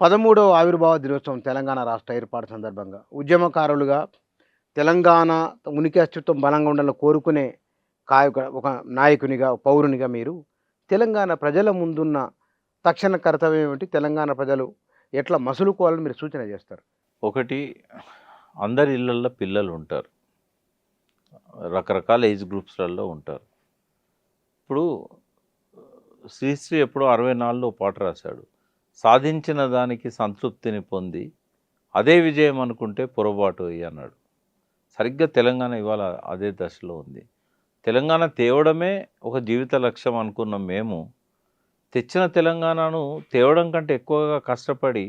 13వ ఆవిర్భావ దినోత్సవం తెలంగాణ రాష్ట్ర ఏర్పాటు సందర్భంగా ఉద్యమకారులుగా తెలంగాణ ఉనికి అస్తిత్వం బలంగా ఉండాలని కోరుకునే ఒక నాయకునిగా, పౌరునిగా మీరు తెలంగాణ ప్రజల ముందున్న తక్షణ కర్తవ్యం ఏమిటి? తెలంగాణ ప్రజలు ఎట్లా మసులుకోవాలని మీరు సూచన చేస్తారు? ఒకటి, అందరి ఇళ్ళల్లో పిల్లలు ఉంటారు. రకరకాల ఏజ్ గ్రూప్స్లలో ఉంటారు. ఇప్పుడు శ్రీశ్రీ ఎప్పుడో 64లో పాట రాశాడు. సాధించిన దానికి సంతృప్తిని పొంది అదే విజయం అనుకుంటే పొరపాటు అన్నాడు. సరిగ్గా తెలంగాణ ఇవాళ అదే దశలో ఉంది. తెలంగాణ తేవడమే ఒక జీవిత లక్ష్యం అనుకున్న మేము తెచ్చిన తెలంగాణను తేవడం కంటే ఎక్కువగా కష్టపడి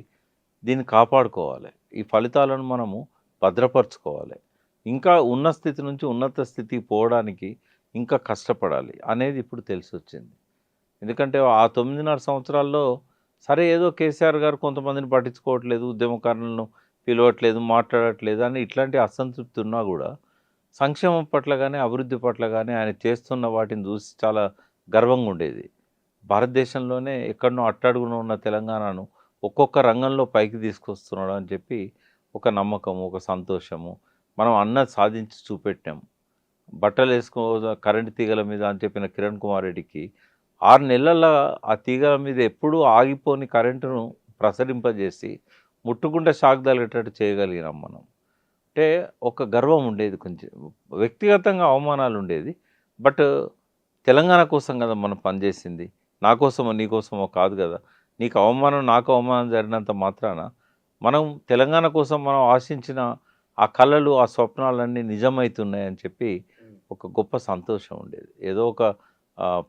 దీన్ని కాపాడుకోవాలి. ఈ ఫలితాలను మనము భద్రపరచుకోవాలి. ఇంకా ఉన్న స్థితి నుంచి ఉన్నత స్థితికి పోవడానికి ఇంకా కష్టపడాలి అనేది ఇప్పుడు తెలిసొచ్చింది. ఎందుకంటే ఆ 9.5 సంవత్సరాల్లో సరే ఏదో కేసీఆర్ గారు కొంతమందిని పట్టించుకోవట్లేదు, ఉద్యమకారులను పిలవట్లేదు, మాట్లాడట్లేదు అని ఇట్లాంటి అసంతృప్తి ఉన్నా కూడా సంక్షేమం పట్ల కానీ అభివృద్ధి పట్ల కానీ ఆయన చేస్తున్న వాటిని చూసి చాలా గర్వంగా ఉండేది. భారతదేశంలోనే ఎక్కడనో అట్టడుగున ఉన్న తెలంగాణను ఒక్కొక్క రంగంలో పైకి తీసుకొస్తున్నాడు అని చెప్పి ఒక నమ్మకము, ఒక సంతోషము. మనం అన్నది సాధించి చూపెట్టాం. బట్టలు వేసుకో కరెంటు తీగల మీద అని చెప్పిన కిరణ్ కుమార్ రెడ్డికి 6 నెలల ఆ తీగల మీద ఎప్పుడూ ఆగిపోని కరెంటును ప్రసరింపజేసి ముట్టుకుంటే షాక్ తగిలేటట్టు చేయగలిగినాం మనం. అంటే ఒక గర్వం ఉండేది, కొంచెం వ్యక్తిగతంగా అవమానాలు ఉండేది. బట్ తెలంగాణ కోసం కదా మనం పనిచేసింది. నా కోసమో నీ కోసమో కాదు కదా. నీకు అవమానం నాకు అవమానం జరిగినంత మాత్రాన మనం తెలంగాణ కోసం మనం ఆశించిన ఆ కళలు, ఆ స్వప్నాలన్నీ నిజమవుతున్నాయని చెప్పి ఒక గొప్ప సంతోషం ఉండేది. ఏదో ఒక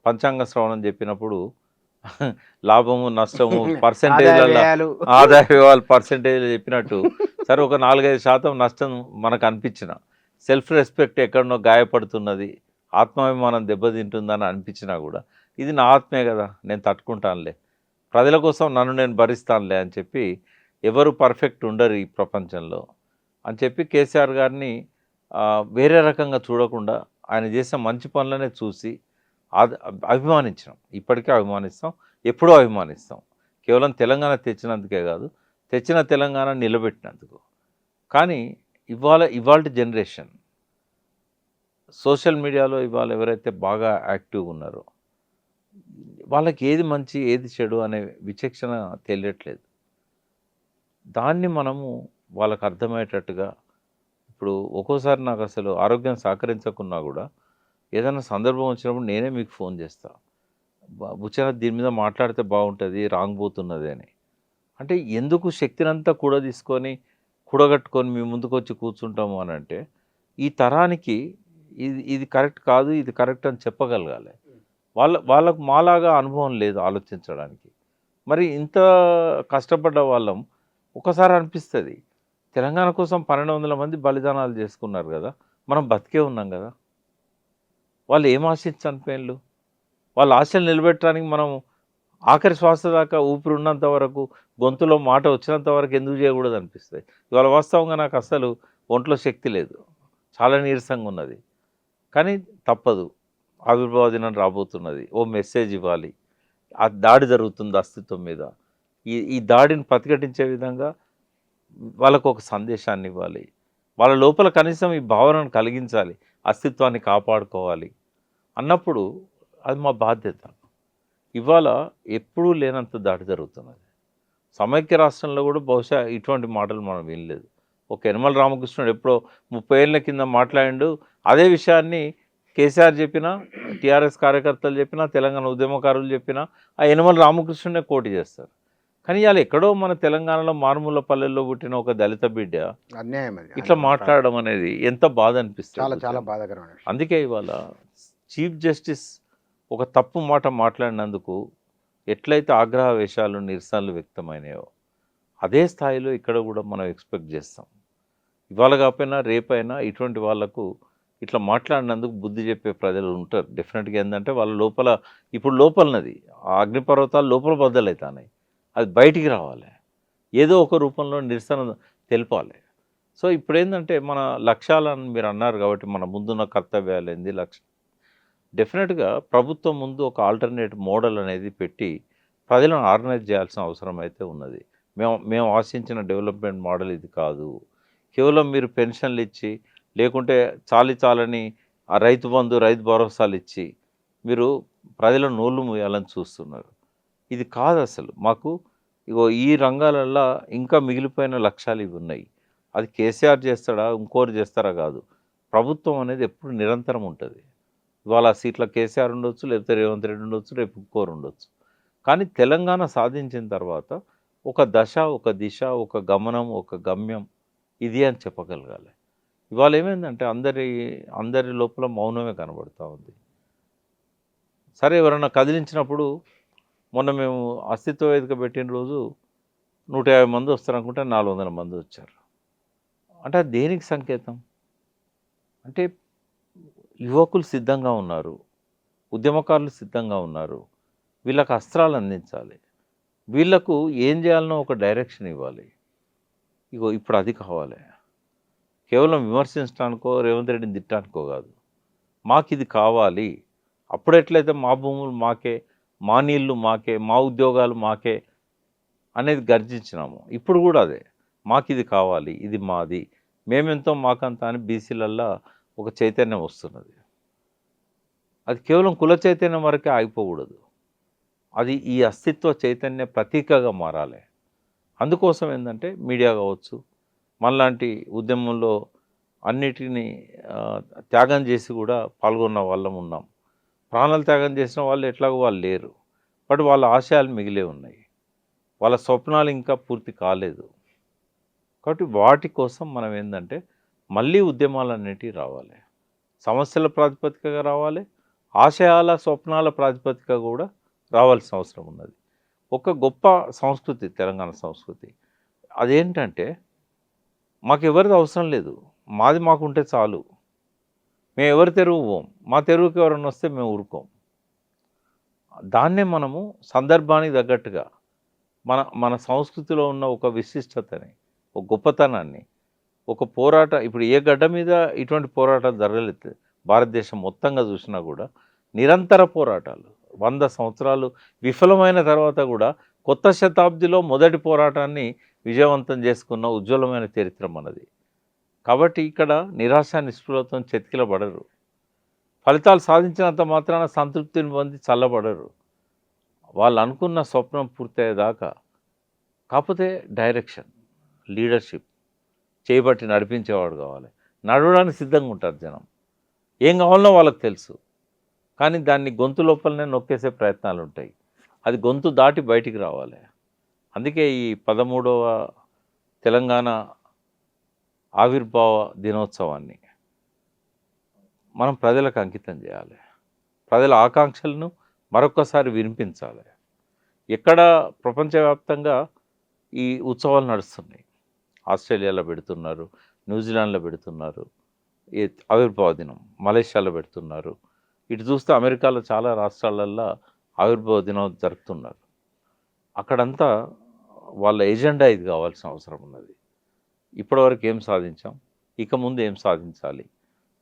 పంచాంగ శ్రవణం చెప్పినప్పుడు లాభము నష్టము పర్సెంటేజ్లలో ఆదాయ వ్యయాలు పర్సెంటేజ్లు చెప్పినట్టు సరే ఒక 4-5% నష్టం మనకు అనిపించిన, సెల్ఫ్ రెస్పెక్ట్ ఎక్కడనో గాయపడుతున్నది, ఆత్మాభిమానం దెబ్బతింటుందని అనిపించినా కూడా ఇది నా ఆత్మే కదా, నేను తట్టుకుంటానులే, ప్రజల కోసం నన్ను నేను భరిస్తానులే అని చెప్పి, ఎవరు పర్ఫెక్ట్ ఉండరు ఈ ప్రపంచంలో అని చెప్పి కేసీఆర్ గారిని వేరే రకంగా చూడకుండా ఆయన చేసిన మంచి పనులనే చూసి అభిమానించినాం. ఇప్పటికే అభిమానిస్తాం, ఎప్పుడూ అభిమానిస్తాం. కేవలం తెలంగాణ తెచ్చినందుకే కాదు, తెచ్చిన తెలంగాణ నిలబెట్టినందుకు. కానీ ఇవాళ జనరేషన్ సోషల్ మీడియాలో ఇవాళ ఎవరైతే బాగా యాక్టివ్గా ఉన్నారో వాళ్ళకి ఏది మంచి ఏది చెడు అనే విచక్షణ తెలియట్లేదు. దాన్ని మనము వాళ్ళకు అర్థమయ్యేటట్టుగా, ఇప్పుడు ఒక్కోసారి నాకు అసలు ఆరోగ్యం సహకరించకున్నా కూడా ఏదైనా సందర్భం వచ్చినప్పుడు నేనే మీకు ఫోన్ చేస్తా, బుచ్చన దీని మీద మాట్లాడితే బాగుంటుంది, రాంగ్ పోతున్నది అని. అంటే ఎందుకు శక్తినంతా కూడగట్టుకొని మీ ముందుకు వచ్చి కూర్చుంటాము అని అంటే, ఈ తరానికి ఇది కరెక్ట్ కాదు, ఇది కరెక్ట్ అని చెప్పగలగాలి. వాళ్ళకు మాలాగా అనుభవం లేదు ఆలోచించడానికి. మరి ఇంత కష్టపడ్డ వాళ్ళం ఒకసారి అనిపిస్తుంది, తెలంగాణ కోసం 1200 మంది బలిదానాలు చేసుకున్నారు కదా, మనం బతికే ఉన్నాం కదా, వాళ్ళు ఏం ఆశించి చనిపోయినలు, వాళ్ళ ఆశలు నిలబెట్టడానికి మనం ఆఖరి శ్వాస దాకా ఊపిరి ఉన్నంత వరకు, గొంతులో మాట వచ్చినంత వరకు ఎందుకు చేయకూడదు అనిపిస్తుంది. ఇవాళ వాస్తవంగా నాకు అసలు ఒంట్లో శక్తి లేదు, చాలా నీరసంగా ఉన్నది. కానీ తప్పదు, ఆవిర్భావ దినం రాబోతున్నది, ఓ మెసేజ్ ఇవ్వాలి. ఆ దాడి జరుగుతుంది అస్తిత్వం మీద, ఈ దాడిని ప్రతిఘటించే విధంగా వాళ్ళకు ఒక సందేశాన్ని ఇవ్వాలి. వాళ్ళ లోపల కనీసం ఈ భావనను కలిగించాలి, అస్తిత్వాన్ని కాపాడుకోవాలి అన్నప్పుడు అది మా బాధ్యత. ఇవాళ ఎప్పుడూ లేనంత దాడి జరుగుతున్నది. సమైక్య రాష్ట్రంలో కూడా బహుశా ఇటువంటి మాటలు మనం వినలేదు. ఒక యనమల రామకృష్ణుడు ఎప్పుడో 30 ఏళ్ళ కింద మాట్లాడిండు, అదే విషయాన్ని కేసీఆర్ చెప్పినా, టీఆర్ఎస్ కార్యకర్తలు చెప్పినా, తెలంగాణ ఉద్యమకారులు చెప్పినా ఆ యనమల రామకృష్ణుడే కోటి చేస్తారు. కానీ ఇవాళ ఎక్కడో మన తెలంగాణలో మారుమూల పల్లెల్లో పుట్టిన ఒక దళిత బిడ్డ అన్యాయం ఇట్లా మాట్లాడడం అనేది ఎంత బాధ అనిపిస్తుంది. చాలా బాధాకరమైన. అందుకే ఇవాళ చీఫ్ జస్టిస్ ఒక తప్పు మాట మాట్లాడినందుకు ఎట్లయితే ఆగ్రహవేశాలు, నిరసనలు వ్యక్తమైనాయో అదే స్థాయిలో ఇక్కడ కూడా మనం ఎక్స్పెక్ట్ చేస్తాం. ఇవాళ కాకపోయినా రేపైనా ఇటువంటి వాళ్లకు ఇట్లా మాట్లాడినందుకు బుద్ధి చెప్పే ప్రజలు ఉంటారు డెఫినెట్గా. ఏంటంటే వాళ్ళ లోపల ఇప్పుడు లోపలనది ఆ అగ్నిపర్వతాలు లోపల బద్దలవుతున్నాయి, అది బయటికి రావాలి, ఏదో ఒక రూపంలో నిరసన తెలపాలి. సో ఇప్పుడు ఏంటంటే మన లక్ష్యాలను మీరు అన్నారు కాబట్టి మన ముందున్న కర్తవ్యాలు ఏంది, లక్ష్యం డెఫినెట్గా ప్రభుత్వం ముందు ఒక ఆల్టర్నేట్ మోడల్ అనేది పెట్టి ప్రజలను ఆర్గనైజ్ చేయాల్సిన అవసరం అయితే ఉన్నది. మేము ఆశించిన డెవలప్మెంట్ మోడల్ ఇది కాదు. కేవలం మీరు పెన్షన్లు ఇచ్చి, లేకుంటే చాలని ఆ రైతు బంధు, రైతు భరోసాలు ఇచ్చి మీరు ప్రజల నోళ్ళు మూయాలని చూస్తున్నారు. ఇది కాదసలు. మాకు ఇగో ఈ రంగాలల్లో ఇంకా మిగిలిపోయిన లక్ష్యాలు ఇవి ఉన్నాయి. అది కేసీఆర్ చేస్తాడా, ఇంకోరు చేస్తారా కాదు. ప్రభుత్వం అనేది ఎప్పుడు నిరంతరం ఉంటుంది. ఇవాళ సీట్ల కేసీఆర్ ఉండొచ్చు, లేకపోతే రేవంత్ రెడ్డి ఉండొచ్చు, రేపు ఇంకోరు ఉండొచ్చు. కానీ తెలంగాణ సాధించిన తర్వాత ఒక దశ, ఒక దిశ, ఒక గమనం, ఒక గమ్యం ఇది అని చెప్పగలగాలి. ఇవాళ ఏమైందంటే అందరి లోపల మౌనమే కనబడుతూ ఉంది. సరే ఎవరన్నా కదిలించినప్పుడు మొన్న మేము అస్తిత్వ వేదిక పెట్టిన రోజు 150 మంది వస్తారనుకుంటే 400 మంది వచ్చారు. అంటే అది దేనికి సంకేతం? అంటే యువకులు సిద్ధంగా ఉన్నారు, ఉద్యమకారులు సిద్ధంగా ఉన్నారు. వీళ్ళకి అస్త్రాలు అందించాలి, వీళ్ళకు ఏం చేయాలనో ఒక డైరెక్షన్ ఇవ్వాలి. ఇగో ఇప్పుడు అది కావాలి. కేవలం విమర్శించడానికో రేవంత్ రెడ్డిని తిట్టడానికో కాదు. మాకు ఇది కావాలి. అప్పుడు ఎట్లయితే మా భూములు మాకే, మా నీళ్లు మాకే, మా ఉద్యోగాలు మాకే అనేది గర్జించినాము, ఇప్పుడు కూడా అదే. మాకు ఇది కావాలి, ఇది మాది, మేమెంతో మాకంత అని బీసీలల్లో ఒక చైతన్యం వస్తున్నది. అది కేవలం కుల చైతన్యం వరకే ఆగిపోకూడదు. అది ఈ అస్తిత్వ చైతన్య ప్రతీకగా మారాలి. అందుకోసం ఏంటంటే మీడియా కావచ్చు, మనలాంటి ఉద్యమంలో అన్నిటినీ త్యాగం చేసి కూడా పాల్గొన్న వాళ్ళం ఉన్నాం. ప్రాణాలు త్యాగం చేసిన వాళ్ళు ఎట్లాగో వాళ్ళు లేరు, బట్ వాళ్ళ ఆశయాలు మిగిలే ఉన్నాయి, వాళ్ళ స్వప్నాలు ఇంకా పూర్తి కాలేదు. కాబట్టి వాటి కోసం మనం ఏంటంటే మళ్ళీ ఉద్యమాలన్నిటివి రావాలి, సమస్యల ప్రాతిపదికగా రావాలి, ఆశయాల స్వప్నాల ప్రాతిపదిక కూడా రావాల్సిన అవసరం ఉన్నది. ఒక గొప్ప సంస్కృతి తెలంగాణ సంస్కృతి. అదేంటంటే మాకు ఎవరిది అవసరం లేదు, మాది మాకుంటే చాలు, మేము ఎవరి తెరువు పోం, మా తెరువుకి ఎవరైనా వస్తే మేము ఊరుకోం. దాన్నే మనము సందర్భానికి తగ్గట్టుగా మన సంస్కృతిలో ఉన్న ఒక విశిష్టతని, ఒక గొప్పతనాన్ని, ఒక ఇప్పుడు ఏ గడ్డ మీద ఇటువంటి పోరాటాలు జరగలేదు. భారతదేశం మొత్తంగా చూసినా కూడా నిరంతర పోరాటాలు 100 సంవత్సరాలు విఫలమైన తర్వాత కూడా కొత్త శతాబ్దిలో మొదటి పోరాటాన్ని విజయవంతం చేసుకున్న ఉజ్వలమైన చరిత్ర మనది. కాబట్టి ఇక్కడ నిరాశ నిస్పృహతో చెతికిలబడరు. ఫలితాలు సాధించినంత మాత్రాన సంతృప్తిని పొంది చల్లబడరు. వాళ్ళు అనుకున్న స్వప్నం పూర్తయ్యేదాకా. కాకపోతే డైరెక్షన్, లీడర్షిప్ చేయబట్టి నడిపించేవాడు కావాలి. నడవడానికి సిద్ధంగా ఉంటారు జనం. ఏం కావాలనో వాళ్ళకి తెలుసు, కానీ దాన్ని గొంతు లోపలనే నొక్కేసే ప్రయత్నాలు ఉంటాయి. అది గొంతు దాటి బయటికి రావాలి. అందుకే ఈ 13వ తెలంగాణ ఆవిర్భావ దినోత్సవాన్ని మనం ప్రజలకు అంకితం చేయాలి. ప్రజల ఆకాంక్షలను మరొక్కసారి వినిపించాలి. ఎక్కడ ప్రపంచవ్యాప్తంగా ఈ ఉత్సవాలు నడుస్తున్నాయి. ఆస్ట్రేలియాలో పెడుతున్నారు, న్యూజిలాండ్లో పెడుతున్నారు ఈ ఆవిర్భావ దినం, మలేషియాలో పెడుతున్నారు. ఇటు చూస్తే అమెరికాలో చాలా రాష్ట్రాలల్లో ఆవిర్భావ దినం జరుపుతున్నారు. అక్కడంతా వాళ్ళ ఎజెండా ఇది కావాల్సిన అవసరం ఉన్నది. ఇప్పటివరకు ఏం సాధించాం, ఇక ముందు ఏం సాధించాలి,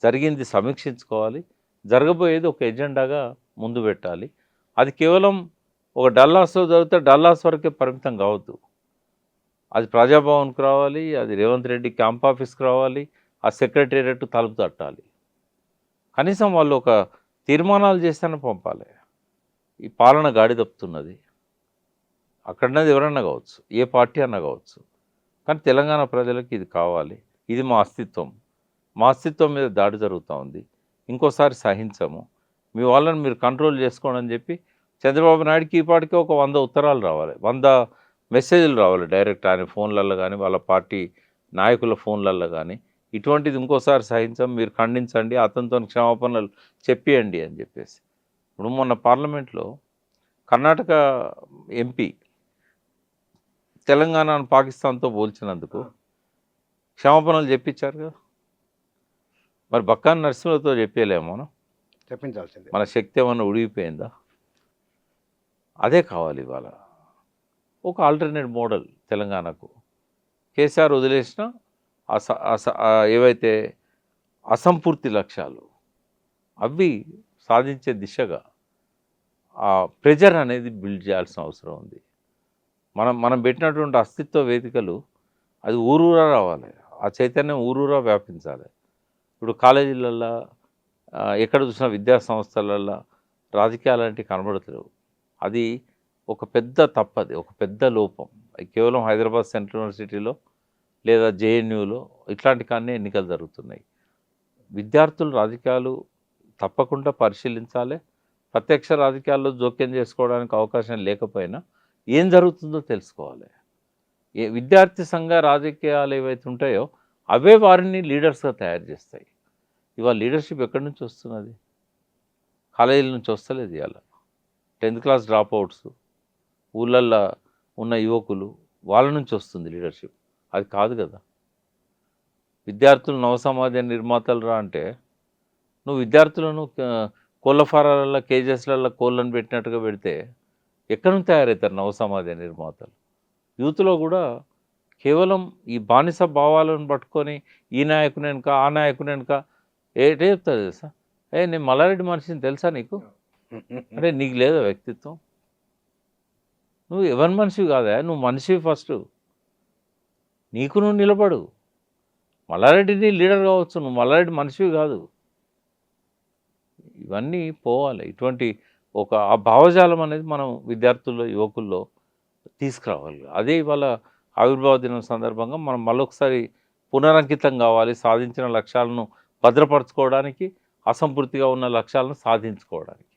జరిగింది సమీక్షించుకోవాలి, జరగబోయేది ఒక ఎజెండాగా ముందు పెట్టాలి. అది కేవలం ఒక డల్లాస్లో జరిగితే డల్లాస్ వరకే పరిమితం కావద్దు. అది ప్రజాభవన్కి రావాలి, అది రేవంత్ రెడ్డి క్యాంప్ ఆఫీస్కి రావాలి, ఆ సెక్రటేరియట్ తలుపు తట్టాలి. కనీసం వాళ్ళు ఒక తీర్మానాలు చేస్తేనే పంపాలి. ఈ పాలన గాడి తప్పుతున్నది. అక్కడన్నది ఎవరన్నా కావచ్చు, ఏ పార్టీ అన్నా కావచ్చు, కానీ తెలంగాణ ప్రజలకు ఇది కావాలి. ఇది మా అస్తిత్వం, మా అస్తిత్వం మీద దాడి జరుగుతూ ఉంది, ఇంకోసారి సహించము, మీ వాళ్ళని మీరు కంట్రోల్ చేసుకోండి అని చెప్పి చంద్రబాబు నాయుడుకి ఈ పాటికి ఒక 100 ఉత్తరాలు రావాలి, 100 మెసేజ్లు రావాలి డైరెక్ట్ ఆయన ఫోన్లలో కానీ, వాళ్ళ పార్టీ నాయకుల ఫోన్లలో కానీ. ఇటువంటిది ఇంకోసారి సహించం, మీరు ఖండించండి, అతనితో క్షమాపణలు చెప్పియండి అని చెప్పేసి. ఇప్పుడు మొన్న పార్లమెంట్లో కర్ణాటక ఎంపీ తెలంగాణను పాకిస్తాన్తో పోల్చినందుకు క్షమాపణలు చెప్పించారు కదా. మరి బక్కాన్ నరసింహతో చెప్పలేము మనం, చెప్పించాల్సిందే. మన శక్తి ఏమన్నా ఉడిగిపోయిందా? అదే కావాలి ఇవాళ. ఒక ఆల్టర్నేట్ మోడల్ తెలంగాణకు. కేసీఆర్ వదిలేసిన ఏవైతే అసంపూర్తి లక్ష్యాలు అవి సాధించే దిశగా ఆ ప్రెజర్ అనేది బిల్డ్ చేయాల్సిన అవసరం ఉంది. మనం పెట్టినటువంటి అస్తిత్వ వేదికలు అది ఊరూరా రావాలి, ఆ చైతన్యం ఊరూరా వ్యాపించాలి. ఇప్పుడు కాలేజీలల్లో ఎక్కడ చూసినా విద్యా సంస్థలల్లో రాజకీయాలు అంటే కనబడతలేవు. అది ఒక పెద్ద తప్పది, ఒక పెద్ద లోపం. అది కేవలం హైదరాబాద్ సెంట్రల్ యూనివర్సిటీలో లేదా జేఎన్యూలో ఇట్లాంటి కానీ ఎన్నికలు జరుగుతున్నాయి. విద్యార్థులు రాజకీయాలు తప్పకుండా పరిశీలించాలి. ప్రత్యక్ష రాజకీయాల్లో జోక్యం చేసుకోవడానికి అవకాశం లేకపోయినా ఏం జరుగుతుందో తెలుసుకోవాలి. విద్యార్థి సంఘ రాజకీయాలు ఏవైతే ఉంటాయో అవే వారిని లీడర్స్గా తయారు చేస్తాయి. ఇవాళ లీడర్షిప్ ఎక్కడి నుంచి వస్తున్నది? కాలేజీల నుంచి వస్తలేదు. ఇవాళ 10th క్లాస్ డ్రాప్ అవుట్స్, ఊళ్ళల్లో ఉన్న యువకులు, వాళ్ళ నుంచి వస్తుంది లీడర్షిప్. అది కాదు కదా. విద్యార్థులు నవసమాజ నిర్మాతలు రా అంటే నువ్వు విద్యార్థులను కోళ్ళ ఫారాలలో కేజెస్లలో కోళ్ళను పెట్టినట్టుగా పెడితే ఎక్కడి నుంచి తయారవుతారు నవసమాజ నిర్మాతలు? యూత్లో కూడా కేవలం ఈ బానిస భావాలను పట్టుకొని ఈ నాయకుని వెనుక ఆ నాయకుని వెనుక ఏటే చెప్తారు తెలుసా? నేను మల్లారెడ్డి మనిషిని తెలుసా నీకు? అంటే నీకు లేదా వ్యక్తిత్వం? నువ్వు ఎవరి మనిషివి కాదా, నువ్వు మనిషివి ఫస్ట్. నీకు నువ్వు నిలబడు. మల్లారెడ్డిని లీడర్ కావచ్చు, నువ్వు మల్లారెడ్డి మనిషివి కాదు. ఇవన్నీ పోవాలి. ఇటువంటి ఆ భావజాలం అనేది మనం విద్యార్థుల్లో యువకుల్లో తీసుకురావాలి. అదే ఇవాళ ఆవిర్భావ దినం సందర్భంగా మనం మళ్ళొకసారి పునరంకితం కావాలి, సాధించిన లక్ష్యాలను భద్రపరచుకోవడానికి, అసంపూర్తిగా ఉన్న లక్ష్యాలను సాధించుకోవడానికి.